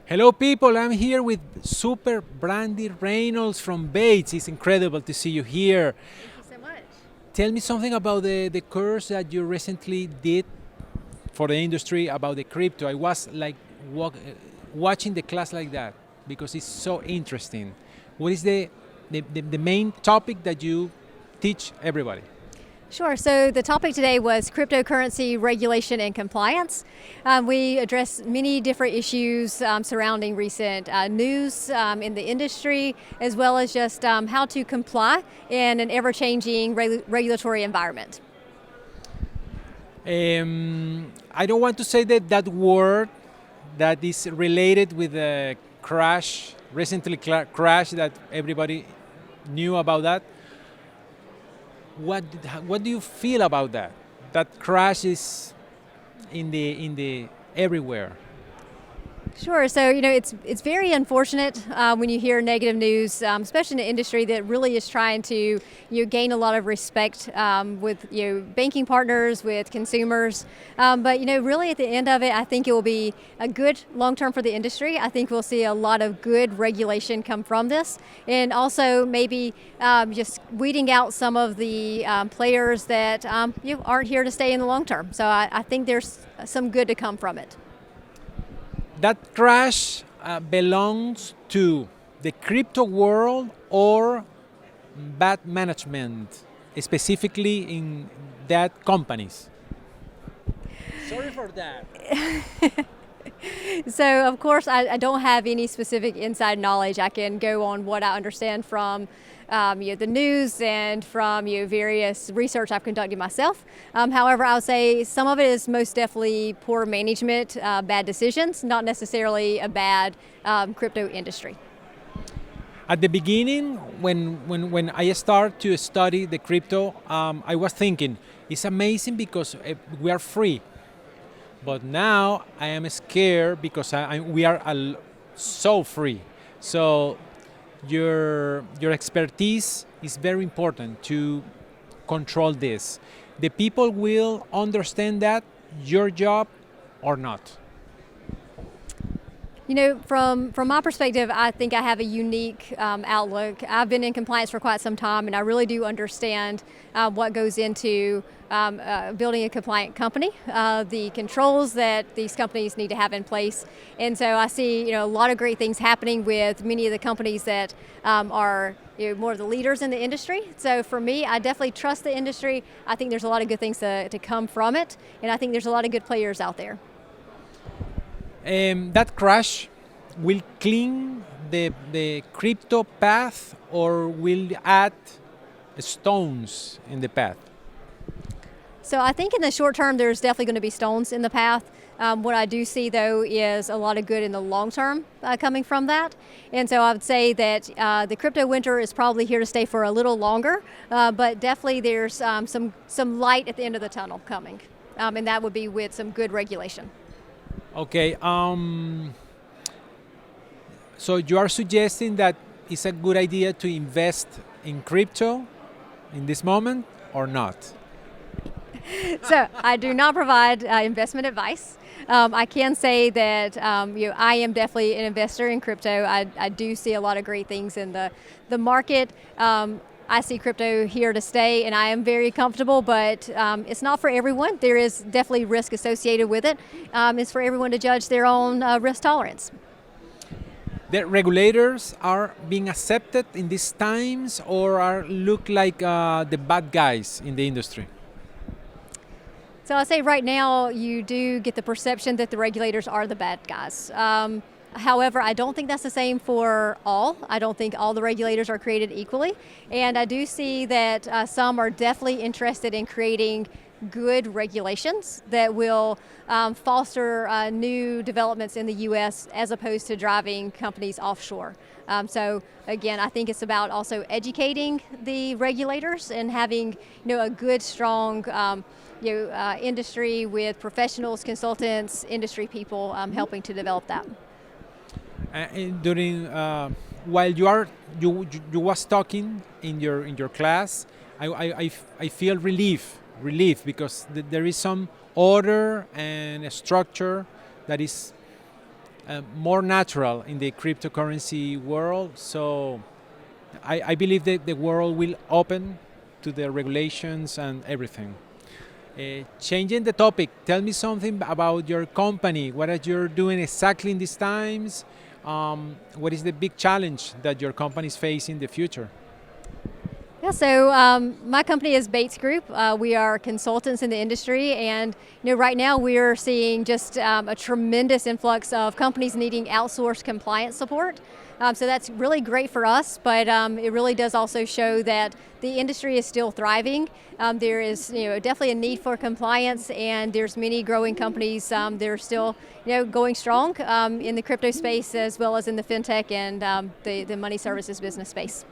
Hello, people. I'm here with Super Brandi Reynolds from Bates. It's incredible to see you here. Thank you so much. Tell me something about the course that you recently did for the industry about the crypto. I was like watching the class like that because it's so interesting. What is the main topic that you teach everybody? Sure. So the topic today was cryptocurrency regulation and compliance. We addressed many different issues surrounding recent news in the industry, as well as just how to comply in an ever-changing regulatory environment. I don't want to say that word that is related with the crash, recently crash that everybody knew about that. What do you feel about that? That crash is in the everywhere. Sure. So it's very unfortunate when you hear negative news, especially in an industry that really is trying to gain a lot of respect with banking partners, with consumers. But really at the end of it, I think it will be a good long term for the industry. I think we'll see a lot of good regulation come from this, and also maybe just weeding out some of the players that aren't here to stay in the long term. So I think there's some good to come from it. That crash belongs to the crypto world or bad management, specifically in that companies. Sorry for that. So, of course, I don't have any specific inside knowledge. I can go on what I understand from the news and from various research I've conducted myself. However, I would say some of it is most definitely poor management, bad decisions, not necessarily a bad crypto industry. At the beginning, when I started to study the crypto, I was thinking, it's amazing because we are free. But now I am scared because we are so free. So your expertise is very important to control this. The people will understand that your job or not. From my perspective, I think I have a unique outlook. I've been in compliance for quite some time, and I really do understand what goes into building a compliant company, the controls that these companies need to have in place. And so I see, a lot of great things happening with many of the companies that are more of the leaders in the industry. So for me, I definitely trust the industry. I think there's a lot of good things to come from it, and I think there's a lot of good players out there. That crash will clean the crypto path or will add stones in the path? So I think in the short term, there's definitely going to be stones in the path. What I do see, though, is a lot of good in the long term coming from that. And so I would say that the crypto winter is probably here to stay for a little longer, but definitely there's some light at the end of the tunnel coming, and that would be with some good regulation. Okay. So you are suggesting that it's a good idea to invest in crypto in this moment or not? So I do not provide investment advice. I can say that I am definitely an investor in crypto. I do see a lot of great things in the market. I see crypto here to stay, and I am very comfortable, but it's not for everyone. There is definitely risk associated with it. It's for everyone to judge their own risk tolerance. The regulators are being accepted in these times or are look like the bad guys in the industry? So I'll say right now you do get the perception that the regulators are the bad guys. However, I don't think that's the same for all. I don't think all the regulators are created equally. And I do see that some are definitely interested in creating good regulations that will foster new developments in the U.S. as opposed to driving companies offshore. So again, I think it's about also educating the regulators and having a good, strong industry with professionals, consultants, industry people helping to develop that. During while you was talking in your class, I feel relief because there is some order and a structure that is more natural in the cryptocurrency world. So I believe that the world will open to the regulations and everything. Changing the topic, tell me something about your company. What are you doing exactly in these times? What is the big challenge that your company is facing in the future? Yeah, so my company is Bates Group. We are consultants in the industry, and right now we are seeing just a tremendous influx of companies needing outsourced compliance support. So that's really great for us, but it really does also show that the industry is still thriving. There is definitely a need for compliance, and there's many growing companies that are still going strong in the crypto space as well as in the fintech and the money services business space.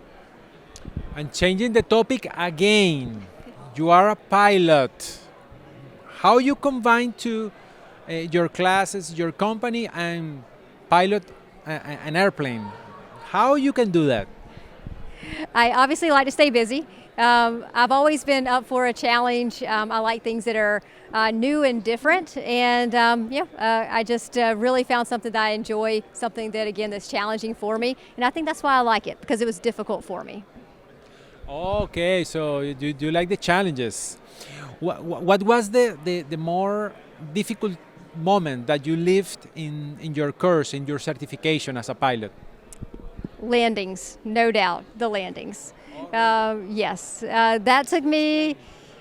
And changing the topic again, you are a pilot. How you combine your classes, your company, and pilot an airplane? How you can do that? I obviously like to stay busy. I've always been up for a challenge. I like things that are new and different, and I just really found something that I enjoy, something that again that's challenging for me, and I think that's why I like it, because it was difficult for me. Okay, so you like the challenges. What was the more difficult moment that you lived in your course, in your certification as a pilot? Landings, no doubt, the landings. Yes, that took me.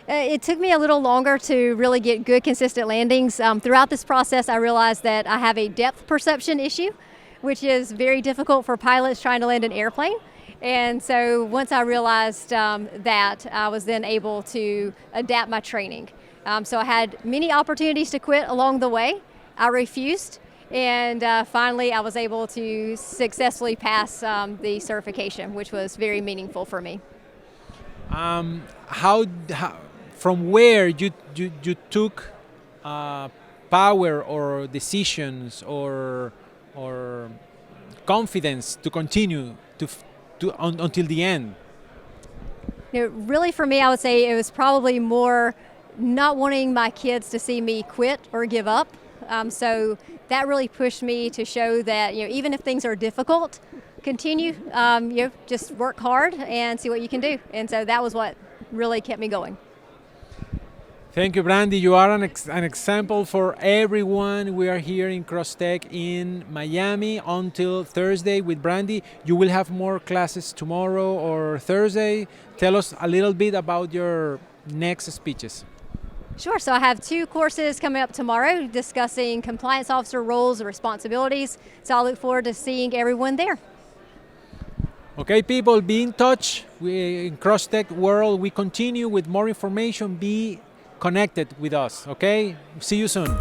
It took me a little longer to really get good, consistent landings. Throughout this process, I realized that I have a depth perception issue, which is very difficult for pilots trying to land an airplane. And so once I realized that, I was then able to adapt my training. So I had many opportunities to quit along the way. I refused, and finally I was able to successfully pass the certification, which was very meaningful for me. How from where you took power or decisions or confidence to continue until the end? Really for me, I would say it was probably more not wanting my kids to see me quit or give up. So that really pushed me to show that even if things are difficult, continue. Just work hard and see what you can do. And so that was what really kept me going. Thank you, Brandi. You are an example for everyone. We are here in CrossTech in Miami until Thursday with Brandi. You will have more classes tomorrow or Thursday. Tell us a little bit about your next speeches. Sure. So I have 2 courses coming up tomorrow discussing compliance officer roles and responsibilities. So I look forward to seeing everyone there. Okay, people, be in touch. We in CrossTech world. We continue with more information. Be connected with us. Okay. See you soon.